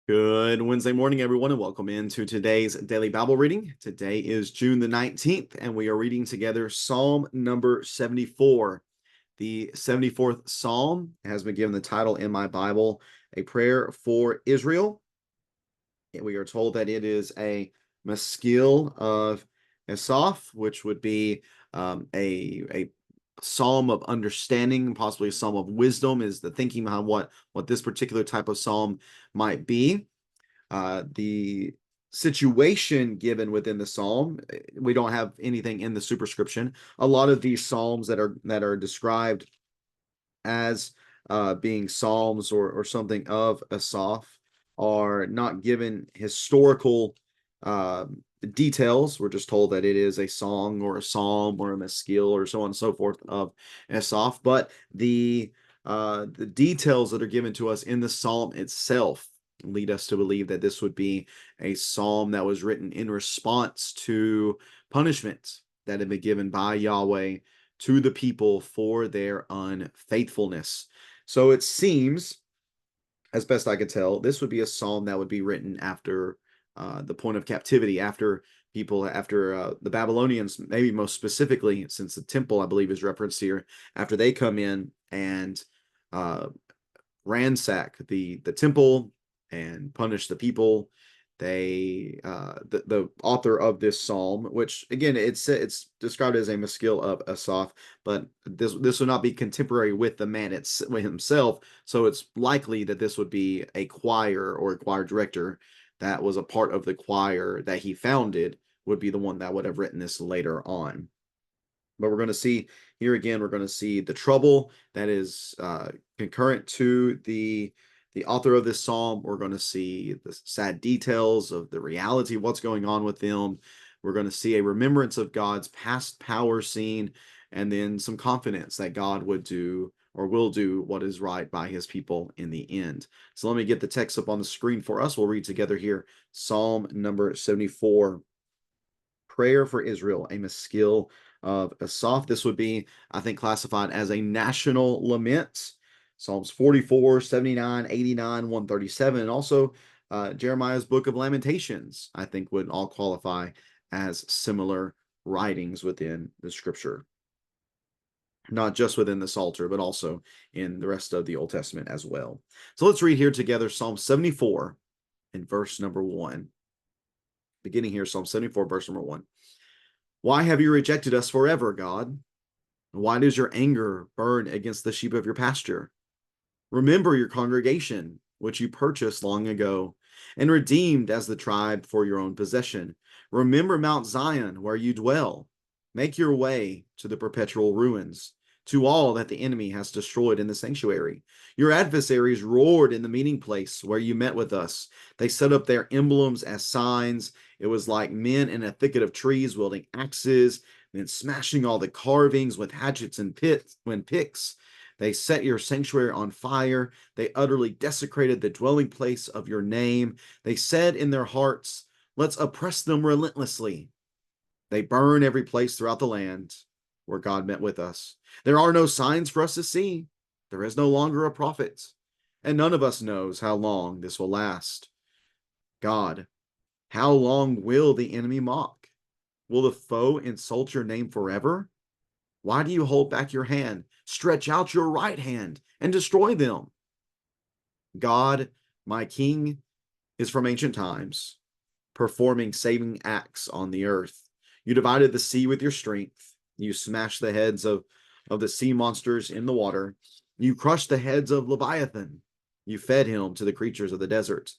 Good Wednesday morning, everyone, and welcome into today's daily Bible reading. Today is June the 19th, and we are reading together Psalm number 74. The 74th Psalm has been given the title in my Bible, A Prayer for Israel. And we are told that it is a maskil of Asaph, which would be a psalm of understanding, possibly a psalm of wisdom, is the thinking behind what this particular type of psalm might be. The situation given within the psalm, we don't have anything in the superscription. A lot of these psalms that are described as being psalms or something of Asaph are not given historical uh, details. We're just told that it is a song or a psalm or a maskil or so on and so forth of Asaph. But the details that are given to us in the psalm itself lead us to believe that this would be a psalm that was written in response to punishment that had been given by Yahweh to the people for their unfaithfulness. So it seems, as best I could tell, this would be a psalm that would be written after the point of captivity, after the Babylonians, maybe most specifically, since the temple, I believe, is referenced here, after they come in and uh, ransack the temple and punish the people. The author of this psalm, which again it's described as a maskil of Asaph, but this would not be contemporary with the man himself. So it's likely that this would be a choir or a choir director that was a part of the choir that he founded, would be the one that would have written this later on. But we're going to see here again, we're going to see the trouble that is concurrent to the author of this psalm. We're going to see the sad details of the reality of what's going on with them. We're going to see a remembrance of God's past power seen, and then some confidence that God would do or will do what is right by his people in the end. So let me get the text up on the screen for us. We'll read together here Psalm number 74, Prayer for Israel, a maskil of Asaph. This would be, I think, classified as a national lament. Psalms 44, 79, 89, 137, and also Jeremiah's Book of Lamentations, I think, would all qualify as similar writings within the scripture, not just within the Psalter, but also in the rest of the Old Testament as well. So let's read here together Psalm 74 and verse number 1. Beginning here, Psalm 74, verse number 1. Why have you rejected us forever, God? Why does your anger burn against the sheep of your pasture? Remember your congregation, which you purchased long ago and redeemed as the tribe for your own possession. Remember Mount Zion, where you dwell. Make your way to the perpetual ruins, to all that the enemy has destroyed in the sanctuary. Your adversaries roared in the meeting place where you met with us. They set up their emblems as signs. It was like men in a thicket of trees wielding axes, then smashing all the carvings with hatchets and picks. They set your sanctuary on fire. They utterly desecrated the dwelling place of your name. They said in their hearts, let's oppress them relentlessly. They burn every place throughout the land where God met with us. There are no signs for us to see. There is no longer a prophet, and none of us knows how long this will last. God, how long will the enemy mock? Will the foe insult your name forever? Why do you hold back your hand? Stretch out your right hand and destroy them. God, my King, is from ancient times, performing saving acts on the earth. You divided the sea with your strength. You smashed the heads of the sea monsters in the water. You crushed the heads of Leviathan. You fed him to the creatures of the desert.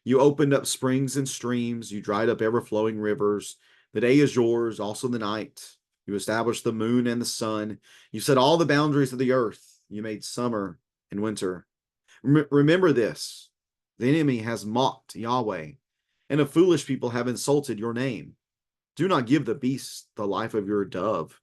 You opened up springs and streams. You dried up ever flowing rivers. The day is yours, also the night. You established the moon and the sun. You set all the boundaries of the earth. You made summer and winter. Remember this: the enemy has mocked Yahweh, and a foolish people have insulted your name. Do not give the beast the life of your dove.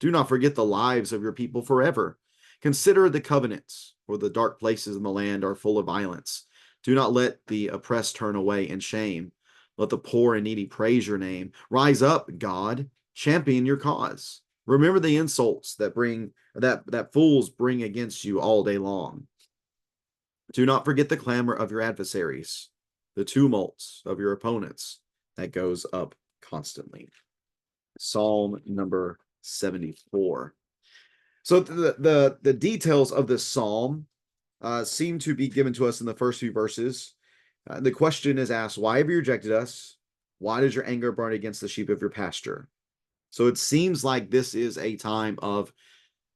Do not forget the lives of your people forever. Consider the covenants, for the dark places in the land are full of violence. Do not let the oppressed turn away in shame. Let the poor and needy praise your name. Rise up, God, champion your cause. Remember the insults that fools bring against you all day long. Do not forget the clamor of your adversaries. the tumults of your opponents that goes up constantly. Psalm number 74. So the details of this psalm seem to be given to us in the first few verses. The question is asked, why have you rejected us? Why does your anger burn against the sheep of your pasture? So it seems like this is a time of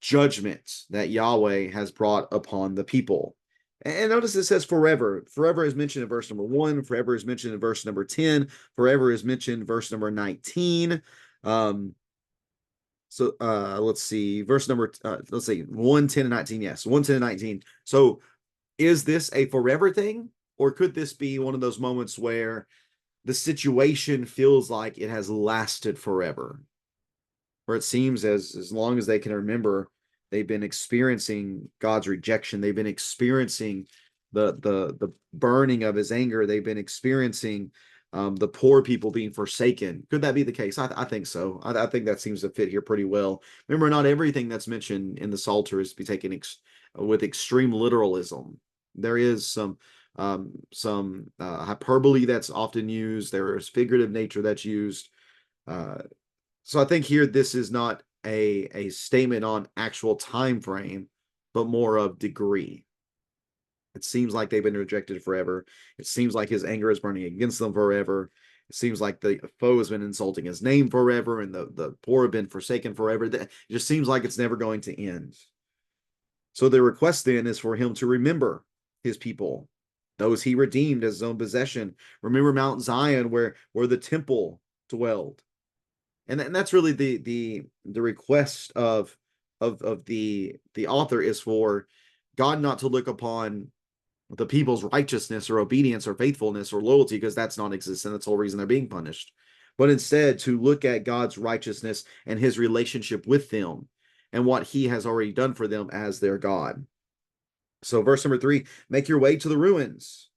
judgment that Yahweh has brought upon the people. And notice it says forever. Forever is mentioned in verse number 1. Forever is mentioned in verse number 10. Forever is mentioned in verse number 19. Let's see, verse number, let's see, 1, 10, and 19. Yes, 1, 10, and 19. So is this a forever thing? Or could this be one of those moments where the situation feels like it has lasted forever? Where it seems as long as they can remember, they've been experiencing God's rejection. They've been experiencing the burning of his anger. They've been experiencing the poor people being forsaken. Could that be the case? I think so. I think that seems to fit here pretty well. Remember, not everything that's mentioned in the Psalter is to be taken with extreme literalism. There is some hyperbole that's often used. There is figurative nature that's used. So I think here this is not a statement on actual time frame, but more of degree. It seems like they've been rejected forever. It seems like his anger is burning against them forever. It seems like the foe has been insulting his name forever, and the poor have been forsaken forever. It just seems like it's never going to end. So the request then is for him to remember his people, those he redeemed as his own possession. Remember Mount Zion, where the temple dwelled. And that's really the request of the author, is for God not to look upon the people's righteousness or obedience or faithfulness or loyalty, because that's non-existent. That's the whole reason they're being punished. But instead to look at God's righteousness and his relationship with them and what he has already done for them as their God. So verse number 3, make your way to the ruins,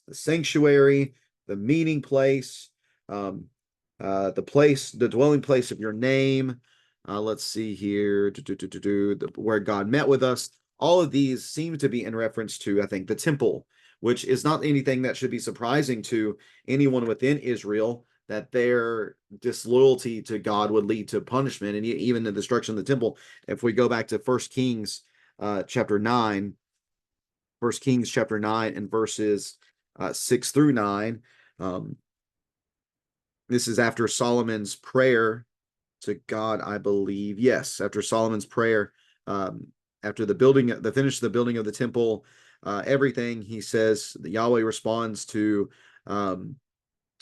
the sanctuary, the meeting place, the dwelling place of your name. Let's see here, where God met with us. All of these seem to be in reference to, I think, the temple, which is not anything that should be surprising to anyone within Israel, that their disloyalty to God would lead to punishment and even the destruction of the temple. If we go back to 1 Kings chapter 9, 1 Kings chapter 9 and verses 6 through 9, this is after Solomon's prayer to God, I believe. Yes, after Solomon's prayer, after the finish of the building of the temple, everything, he says, Yahweh responds to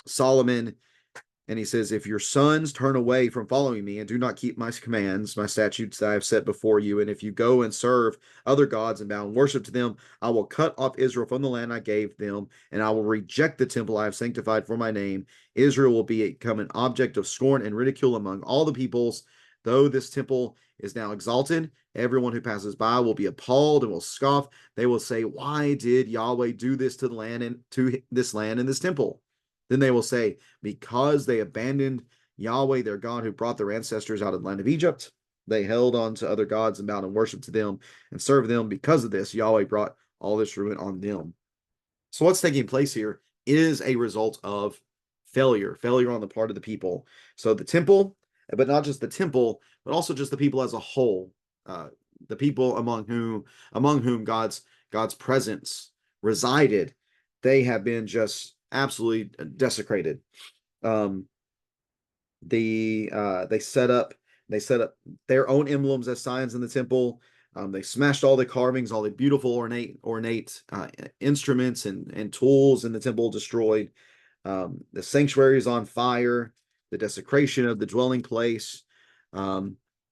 Solomon, and he says, if your sons turn away from following me and do not keep my commands, my statutes that I have set before you, and if you go and serve other gods and bow and worship to them, I will cut off Israel from the land I gave them, and I will reject the temple I have sanctified for my name. Israel will become an object of scorn and ridicule among all the peoples. Though this temple is now exalted, everyone who passes by will be appalled and will scoff. They will say, why did Yahweh do this to the land and to this land and this temple? Then they will say, because they abandoned Yahweh, their God, who brought their ancestors out of the land of Egypt. They held on to other gods and bowed and worshiped to them and served them. Because of this, Yahweh brought all this ruin on them. So what's taking place here is a result of failure on the part of the people. So the temple, but not just the temple, but also just the people as a whole, the people among whom God's presence resided, they have been just absolutely desecrated. They set up their own emblems as signs in the temple. They smashed all the carvings, all the beautiful ornate instruments and tools in the temple, destroyed. The sanctuary is on fire. The desecration of the dwelling place.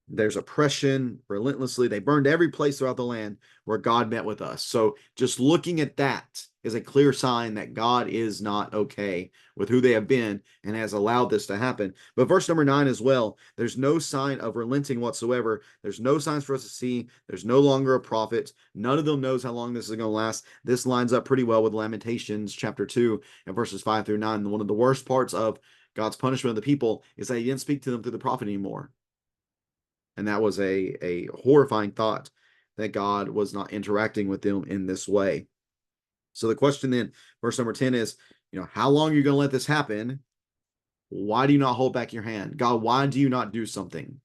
There's oppression relentlessly. They burned every place throughout the land where God met with us. So just looking at that is a clear sign that God is not okay with who they have been and has allowed this to happen. But verse number 9 as well, there's no sign of relenting whatsoever. There's no signs for us to see. There's no longer a prophet. None of them knows how long this is going to last. This lines up pretty well with Lamentations chapter 2 and verses 5 through 9. One of the worst parts of God's punishment of the people is that he didn't speak to them through the prophet anymore. And that was a horrifying thought, that God was not interacting with them in this way. So the question then, verse number 10 is, How long are you going to let this happen? Why do you not hold back your hand? God, why do you not do something?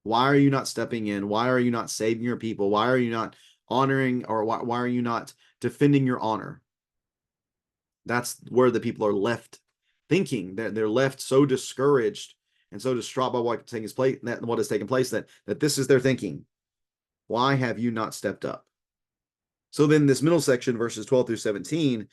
Why are you not stepping in? Why are you not saving your people? Why are you not honoring, or why are you not defending your honor? That's where the people are left thinking. They're left so discouraged and so distraught by what has taken place that this is their thinking. Why have you not stepped up? So then this middle section, verses 12 through 17,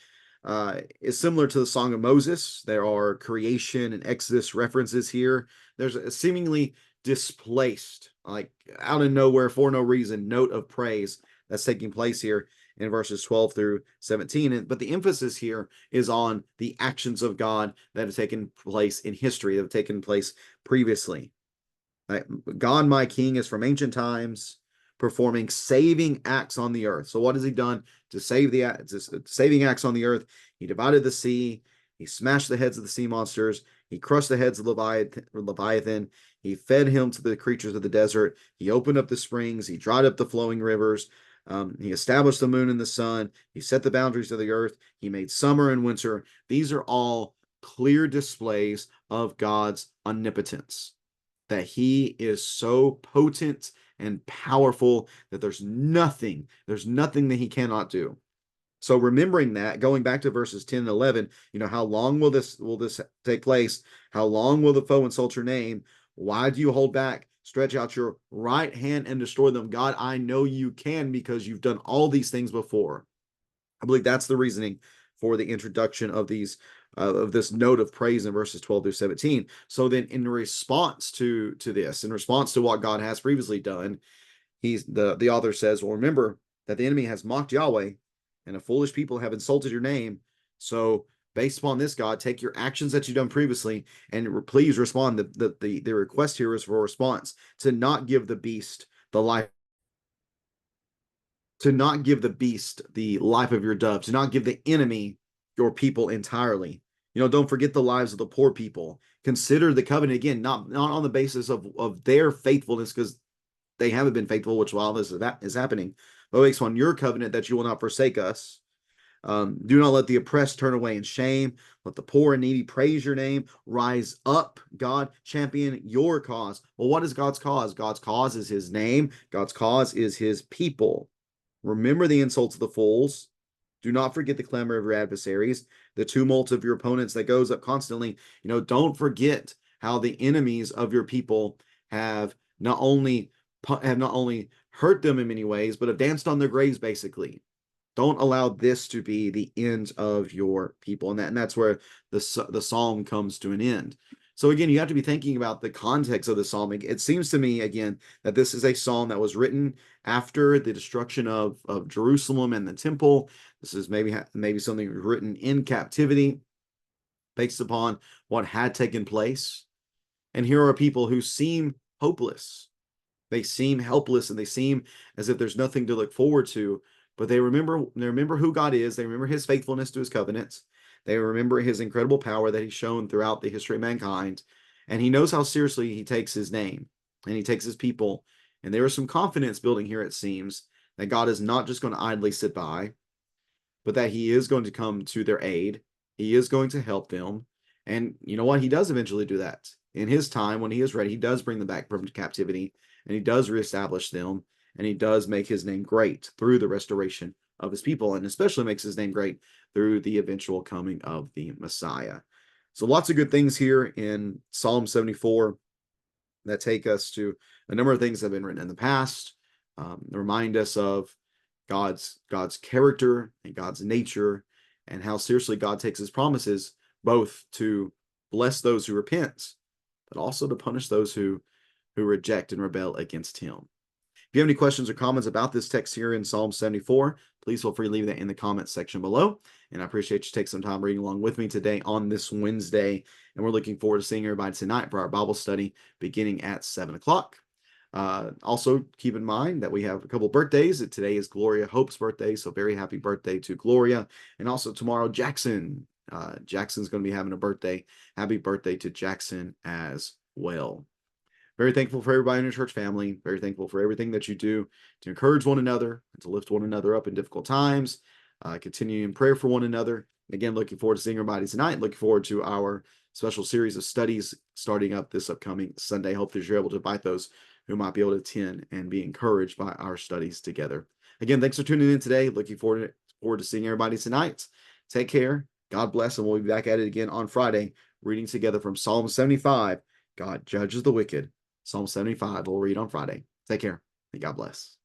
is similar to the Song of Moses. There are creation and Exodus references here. There's a seemingly displaced, like out of nowhere for no reason, note of praise that's taking place here in verses 12 through 17. But the emphasis here is on the actions of God that have taken place in history, that have taken place previously. God, my King, is from ancient times, performing saving acts on the earth. So what has he done to save saving acts on the earth? He divided the sea. He smashed the heads of the sea monsters. He crushed the heads of Leviathan. He fed him to the creatures of the desert. He opened up the springs. He dried up the flowing rivers. He established the moon and the sun. He set the boundaries of the earth. He made summer and winter. These are all clear displays of God's omnipotence, that he is so potent and powerful that there's nothing that he cannot do. So remembering that, going back to verses 10 and 11, how long will this take place? How long will the foe insult your name? Why do you hold back? Stretch out your right hand and destroy them. God, I know you can, because you've done all these things before. I believe that's the reasoning for the introduction of this note of praise in verses 12 through 17. So then in response to this, in response to what God has previously done, the author says, well, remember that the enemy has mocked Yahweh, and a foolish people have insulted your name. So based upon this, God, take your actions that you've done previously and please respond. The request here is for a response to not give the beast the life of your dove, to not give the enemy your people entirely. Don't forget the lives of the poor people. Consider the covenant again, not on the basis of their faithfulness, because they haven't been faithful, which while this is happening, but based on your covenant that you will not forsake us. Do not let the oppressed turn away in shame. Let the poor and needy praise your name. Rise up, God, champion your cause. Well, what is God's cause? God's cause is his name. God's cause is his people. Remember the insults of the fools. Do not forget the clamor of your adversaries, the tumult of your opponents that goes up constantly. Don't forget how the enemies of your people have not only hurt them in many ways, but have danced on their graves, basically. Don't allow this to be the end of your people. And that's where the psalm comes to an end. So again, you have to be thinking about the context of the psalm. It seems to me, again, that this is a psalm that was written after the destruction of Jerusalem and the temple. This is maybe something written in captivity based upon what had taken place. And here are people who seem hopeless. They seem helpless, and they seem as if there's nothing to look forward to. But they remember who God is. They remember his faithfulness to his covenants. They remember his incredible power that he's shown throughout the history of mankind. And he knows how seriously he takes his name and he takes his people. And there is some confidence building here, it seems, that God is not just going to idly sit by, but that he is going to come to their aid. He is going to help them. And you know what? He does eventually do that. In his time, when he is ready, he does bring them back from captivity, and he does reestablish them, and he does make his name great through the restoration of his people, and especially makes his name great through the eventual coming of the Messiah. So lots of good things here in Psalm 74 that take us to a number of things that have been written in the past, remind us of God's character and God's nature, and how seriously God takes his promises, both to bless those who repent, but also to punish those who reject and rebel against him. If you have any questions or comments about this text here in Psalm 74, please feel free to leave that in the comments section below. And I appreciate you taking some time reading along with me today on this Wednesday. And we're looking forward to seeing everybody tonight for our Bible study beginning at 7 o'clock. Also, keep in mind that we have a couple birthdays. Today is Gloria Hope's birthday, so very happy birthday to Gloria. And also tomorrow, Jackson. Jackson's going to be having a birthday. Happy birthday to Jackson as well. Very thankful for everybody in your church family. Very thankful for everything that you do to encourage one another and to lift one another up in difficult times. Continue in prayer for one another. Again, looking forward to seeing everybody tonight. Looking forward to our special series of studies starting up this upcoming Sunday. Hope that you're able to invite those who might be able to attend and be encouraged by our studies together. Again, thanks for tuning in today. Looking forward to seeing everybody tonight. Take care. God bless, and we'll be back at it again on Friday, reading together from Psalm 75. God judges the wicked. Psalm 75 we'll read on Friday. Take care, and God bless.